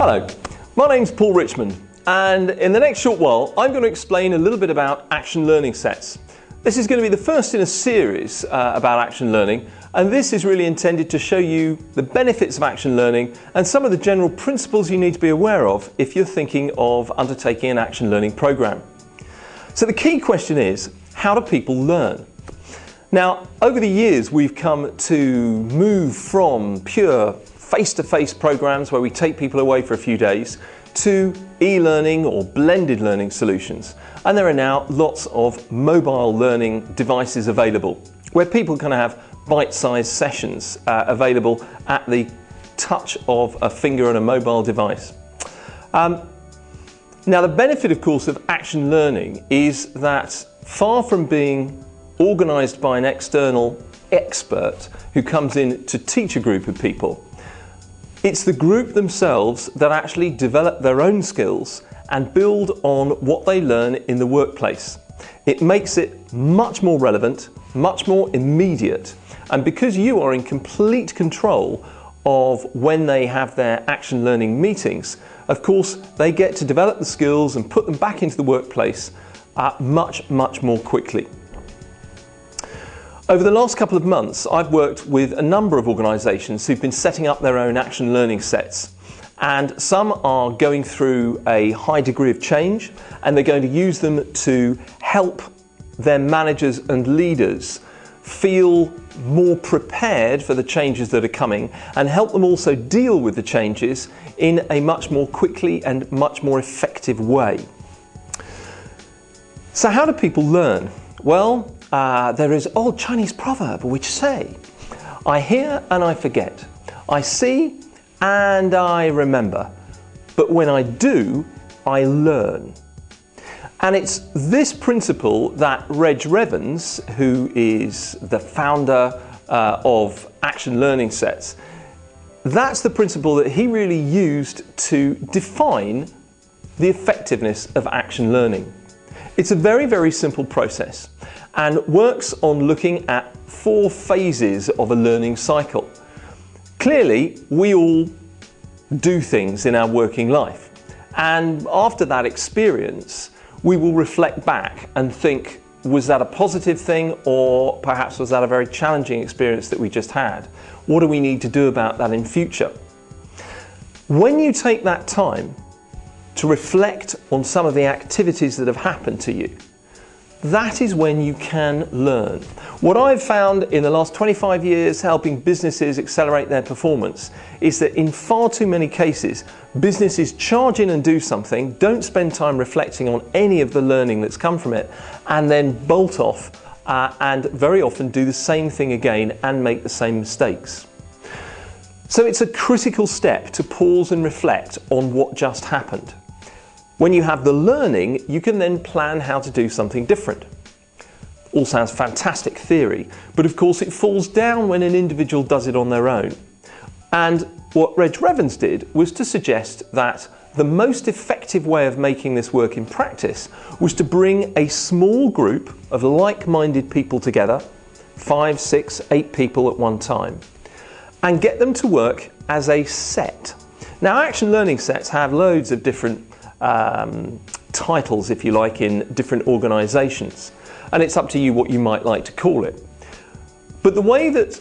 Hello, my name's Paul Richmond, and in the next short while I'm going to explain a little bit about action learning sets. This is going to be the first in a series about action learning, and this is really intended to show you the benefits of action learning and some of the general principles you need to be aware of if you're thinking of undertaking an action learning program. So the key question is, how do people learn? Now, over the years we've come to move from pure face-to-face programs where we take people away for a few days to e-learning or blended learning solutions. And there are now lots of mobile learning devices available where people can have bite-sized sessions available at the touch of a finger and a mobile device. Now the benefit, of course, of action learning is that far from being organised by an external expert who comes in to teach a group of people, it's the group themselves that actually develop their own skills and build on what they learn in the workplace. It makes it much more relevant, much more immediate, and because you are in complete control of when they have their action learning meetings, of course they get to develop the skills and put them back into the workplace much more quickly. Over the last couple of months, I've worked with a number of organisations who've been setting up their own action learning sets. And some are going through a high degree of change, and they're going to use them to help their managers and leaders feel more prepared for the changes that are coming and help them also deal with the changes in a much more quickly and much more effective way. So how do people learn? Well, there is an old Chinese proverb which say, I hear and I forget, I see and I remember, but when I do, I learn. And it's this principle that Reg Revans, who is the founder of Action Learning Sets, that's the principle that he really used to define the effectiveness of action learning. It's a very simple process and works on looking at 4 phases of a learning cycle. Clearly, we all do things in our working life, and after that experience, we will reflect back and think, was that a positive thing, or perhaps was that a very challenging experience that we just had? What do we need to do about that in future? When you take that time to reflect on some of the activities that have happened to you, that is when you can learn. What I've found in the last 25 years helping businesses accelerate their performance is that in far too many cases, businesses charge in and do something, don't spend time reflecting on any of the learning that's come from it, and then bolt off and very often do the same thing again and make the same mistakes. So it's a critical step to pause and reflect on what just happened. When you have the learning, you can then plan how to do something different. All sounds fantastic theory, but of course it falls down when an individual does it on their own. And what Reg Revans did was to suggest that the most effective way of making this work in practice was to bring a small group of like-minded people together, 5, 6, 8 people at one time, and get them to work as a set. Now, action learning sets have loads of different titles, if you like, in different organisations, and it's up to you what you might like to call it. But the way that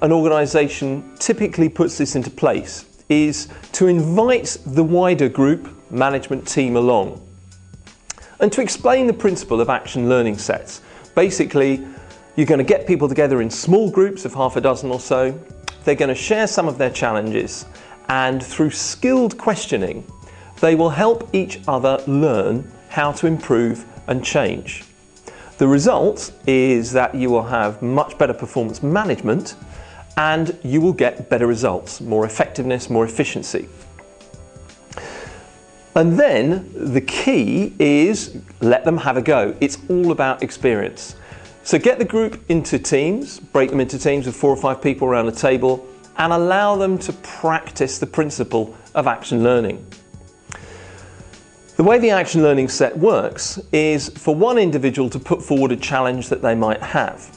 an organisation typically puts this into place is to invite the wider group management team along and to explain the principle of action learning sets. Basically, you're going to get people together in small groups of half a dozen or so. They're going to share some of their challenges, and through skilled questioning they will help each other learn how to improve and change. The result is that you will have much better performance management and you will get better results, more effectiveness, more efficiency. And then the key is let them have a go. It's all about experience. So get the group into teams, break them into teams of 4 or 5 people around a table, and allow them to practice the principle of action learning. The way the action learning set works is for one individual to put forward a challenge that they might have.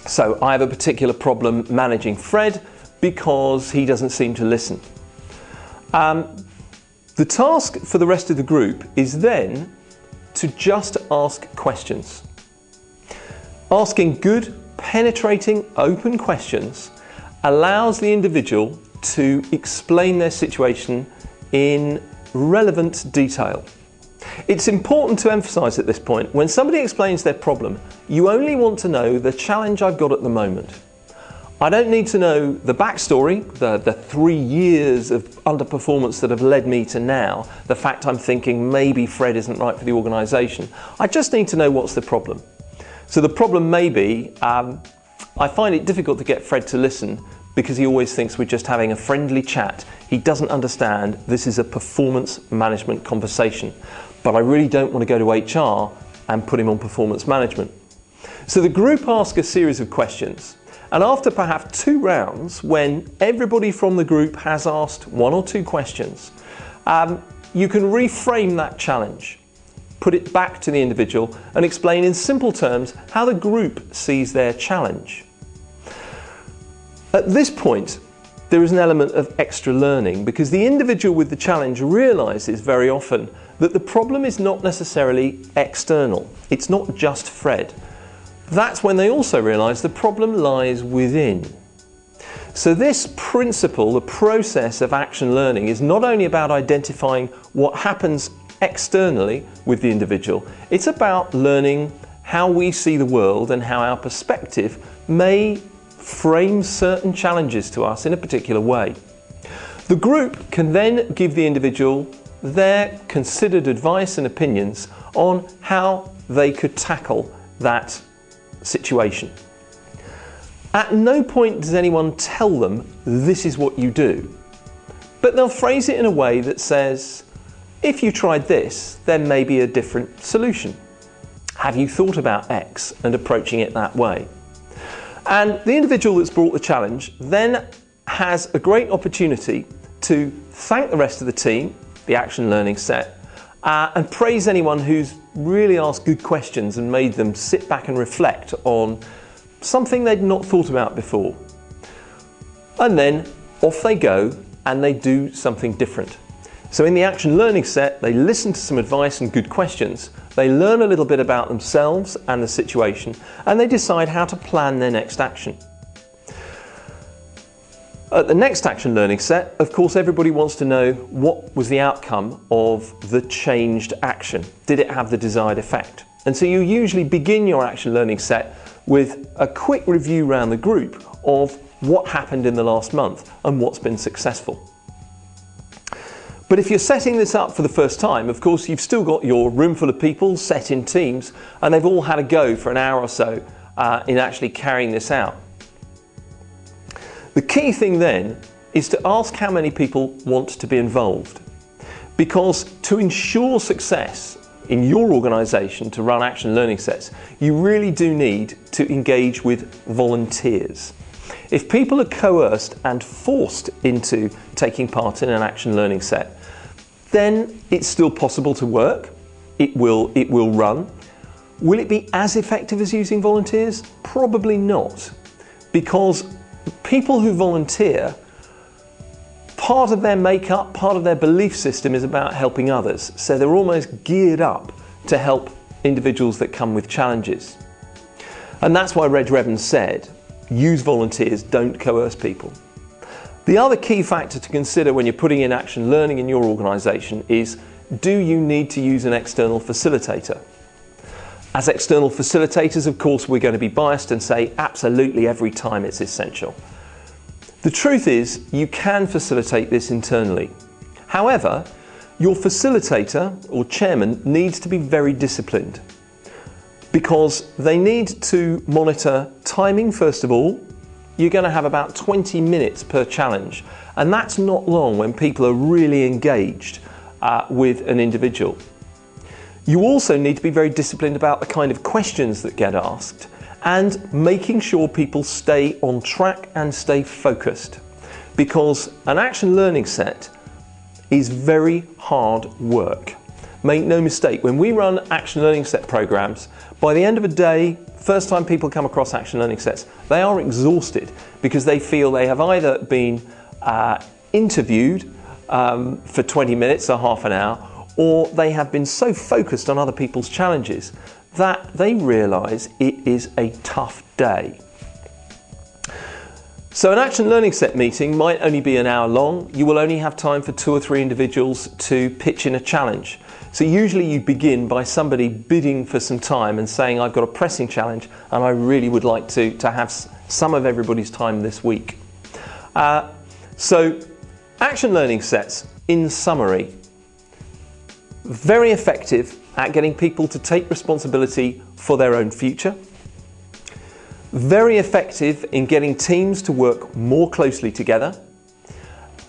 So I have a particular problem managing Fred because he doesn't seem to listen. The task for the rest of the group is then to just ask questions. Asking good, penetrating, open questions allows the individual to explain their situation in relevant detail. It's important to emphasise at this point, when somebody explains their problem, you only want to know the challenge I've got at the moment. I don't need to know the backstory, the 3 years of underperformance that have led me to now, the fact I'm thinking maybe Fred isn't right for the organisation. I just need to know what's the problem. So the problem may be, I find it difficult to get Fred to listen because he always thinks we're just having a friendly chat. He doesn't understand this is a performance management conversation. But I really don't want to go to HR and put him on performance management. So the group asks a series of questions. And after perhaps 2 rounds, when everybody from the group has asked 1 or 2 questions, you can reframe that challenge, put it back to the individual and explain in simple terms how the group sees their challenge. At this point, there is an element of extra learning because the individual with the challenge realises very often that the problem is not necessarily external. It's not just Fred. That's when they also realise the problem lies within. So this principle, the process of action learning, is not only about identifying what happens externally with the individual, it's about learning how we see the world and how our perspective may frame certain challenges to us in a particular way. The group can then give the individual their considered advice and opinions on how they could tackle that situation. At no point does anyone tell them this is what you do, but they'll phrase it in a way that says, if you tried this, there may be a different solution. Have you thought about X and approaching it that way? And the individual that's brought the challenge then has a great opportunity to thank the rest of the team, the action learning set, and praise anyone who's really asked good questions and made them sit back and reflect on something they'd not thought about before. And then off they go and they do something different. So in the action learning set, they listen to some advice and good questions, they learn a little bit about themselves and the situation, and they decide how to plan their next action. At the next action learning set, of course, everybody wants to know what was the outcome of the changed action. Did it have the desired effect? And so you usually begin your action learning set with a quick review around the group of what happened in the last month and what's been successful. But if you're setting this up for the first time, of course, you've still got your room full of people set in teams and they've all had a go for an hour or so in actually carrying this out. The key thing then is to ask how many people want to be involved, because to ensure success in your organisation to run action learning sets, you really do need to engage with volunteers. If people are coerced and forced into taking part in an action learning set, then it's still possible to work, it will run. Will it be as effective as using volunteers? Probably not, because people who volunteer, part of their makeup, part of their belief system is about helping others. So they're almost geared up to help individuals that come with challenges. And that's why Reg Revans said, use volunteers, don't coerce people. The other key factor to consider when you're putting in action learning in your organisation is, do you need to use an external facilitator? As external facilitators, of course, we're going to be biased and say absolutely every time it's essential. The truth is, you can facilitate this internally. However, your facilitator or chairman needs to be very disciplined, because they need to monitor timing first of all. You're going to have about 20 minutes per challenge, and that's not long when people are really engaged with an individual. You also need to be very disciplined about the kind of questions that get asked and making sure people stay on track and stay focused, because an action learning set is very hard work. Make no mistake, when we run action learning set programs, by the end of a day, first time people come across action learning sets, they are exhausted because they feel they have either been interviewed for 20 minutes or half an hour, or they have been so focused on other people's challenges that they realise it is a tough day. So an Action Learning Set meeting might only be an hour long. You will only have time for 2 or 3 individuals to pitch in a challenge. So usually you begin by somebody bidding for some time and saying, I've got a pressing challenge and I really would like to have some of everybody's time this week. So Action Learning Sets, in summary, very effective at getting people to take responsibility for their own future. Very effective in getting teams to work more closely together.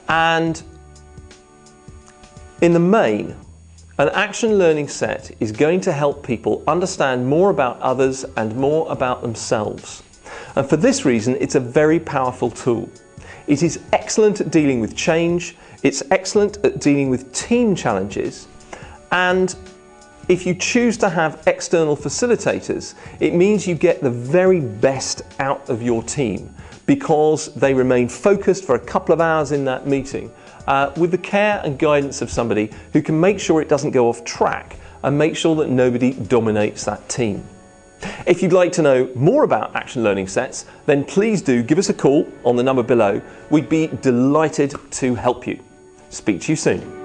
And in the main, an Action Learning Set is going to help people understand more about others and more about themselves. And for this reason, it's a very powerful tool. It is excellent at dealing with change, it's excellent at dealing with team challenges, and if you choose to have external facilitators, it means you get the very best out of your team because they remain focused for a couple of hours in that meeting with the care and guidance of somebody who can make sure it doesn't go off track and make sure that nobody dominates that team. If you'd like to know more about Action Learning Sets, then please do give us a call on the number below. We'd be delighted to help you. Speak to you soon.